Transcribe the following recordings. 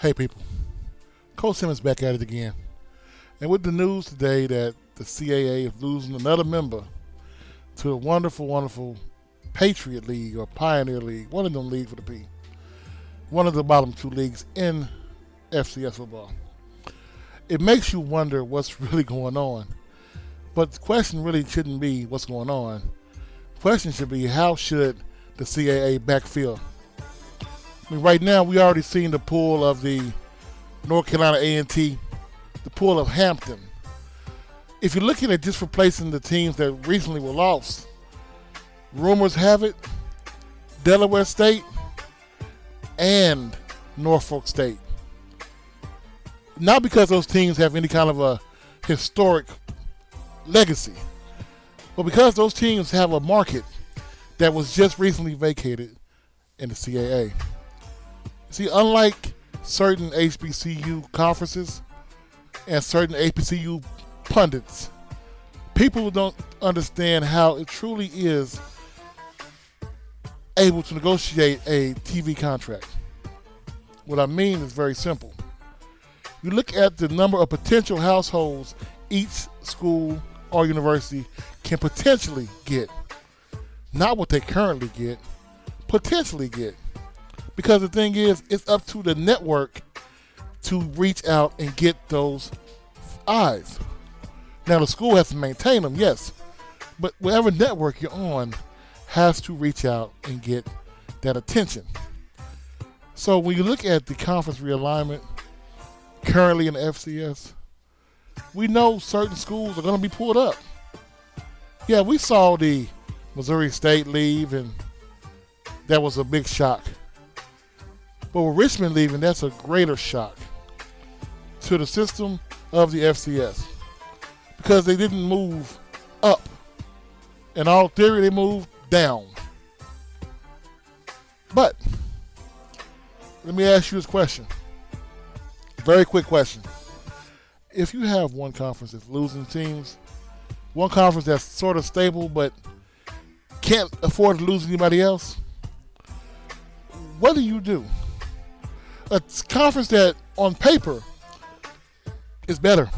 Hey people, Coach Simmons back at it again. And with the news today that the CAA is losing another member to a wonderful, wonderful Patriot League or Pioneer League, one of them leagues with a P, one of the bottom two leagues in FCS football. It makes you wonder what's really going on. But the question really shouldn't be what's going on. The question should be how should the CAA backfill? I mean, right now we already seen the pull of the North Carolina A&T, the pull of Hampton. If you're looking at just replacing the teams that recently were lost, rumors have it Delaware State and Norfolk State. Not because those teams have any kind of a historic legacy, but because those teams have a market that was just recently vacated in the CAA. See, unlike certain HBCU conferences and certain HBCU pundits, people don't understand how it truly is able to negotiate a TV contract. What I mean is very simple. You look at the number of potential households each school or university can potentially get. Not what they currently get, potentially get. Because the thing is, it's up to the network to reach out and get those eyes. Now the school has to maintain them, yes. But whatever network you're on has to reach out and get that attention. So when you look at the conference realignment currently in the FCS, we know certain schools are going to be pulled up. Yeah, we saw the Missouri State leave, and that was a big shock. But with Richmond leaving, that's a greater shock to the system of the FCS because they didn't move up. In all theory, they moved down. But let me ask you this question. Very quick question. If you have one conference that's losing teams, one conference that's sort of stable but can't afford to lose anybody else, what do you do? A conference that on paper is better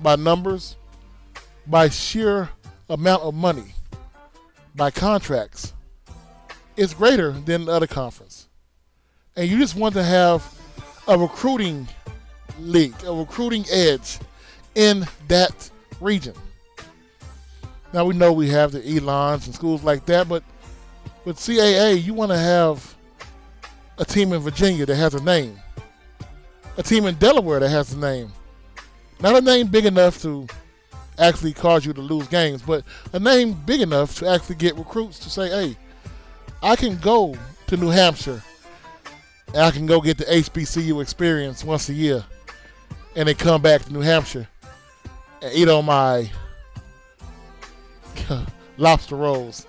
by numbers, by sheer amount of money, by contracts, is greater than the other conference. And you just want to have a recruiting league, a recruiting edge in that region. Now we know we have the Elons and schools like that, but with CAA, you want to have a team in Virginia that has a name, a team in Delaware that has a name. Not a name big enough to actually cause you to lose games, but a name big enough to actually get recruits to say, hey, I can go to New Hampshire and I can go get the HBCU experience once a year and then come back to New Hampshire and eat on my lobster rolls.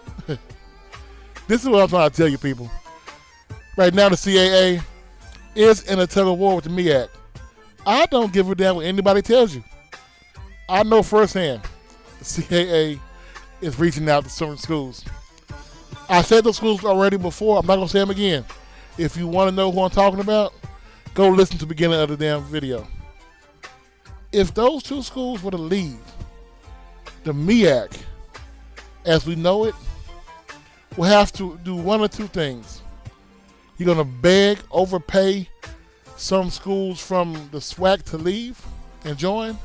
This is what I'm trying to tell you, people. Right now, the CAA is in a tug of war with the MEAC. I don't give a damn what anybody tells you. I know firsthand the CAA is reaching out to certain schools. I said those schools already before. I'm not going to say them again. If you want to know who I'm talking about, go listen to the beginning of the damn video. If those two schools were to leave, the MEAC, as we know it, will have to do one or two things. You're going to beg, overpay some schools from the SWAC to leave and join?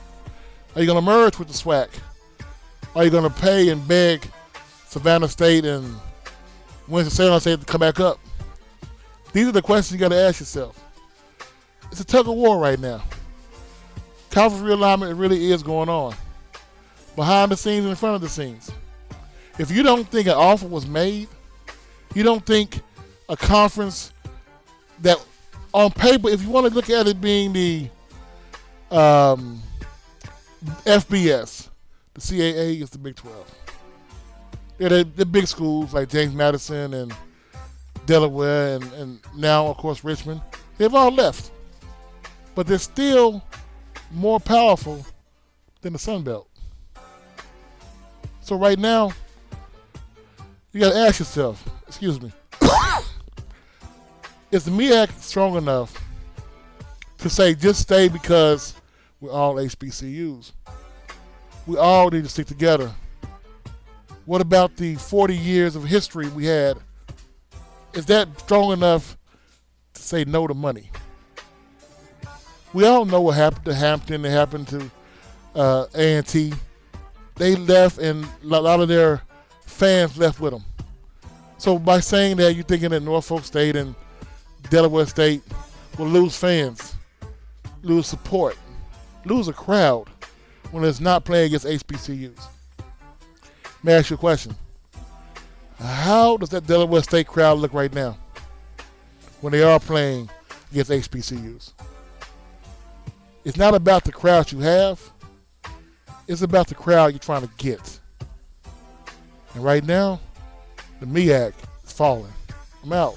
Are you going to merge with the SWAC? Are you going to pay and beg Savannah State and Winston-Salem State to come back up? These are the questions you got to ask yourself. It's a tug of war right now. Conference realignment really is going on. Behind the scenes and in front of the scenes. If you don't think an offer was made, you don't think a conference that on paper, if you want to look at it being the FBS, the CAA is the Big 12. They're the big schools like James Madison and Delaware and now, of course, Richmond. They've all left. But they're still more powerful than the Sun Belt. So right now, you got to ask yourself, excuse me, is the MEAC strong enough to say just stay because we're all HBCUs. We all need to stick together. What about the 40 years of history we had? Is that strong enough to say no to money? We all know what happened to Hampton. It happened to A&T. They left, and a lot of their fans left with them. So by saying that, you're thinking that Norfolk State and Delaware State will lose fans, lose support, lose a crowd when it's not playing against HBCUs. May I ask you a question? How does that Delaware State crowd look right now when they are playing against HBCUs? It's not about the crowd you have. It's about the crowd you're trying to get. And right now, the MEAC is falling. I'm out.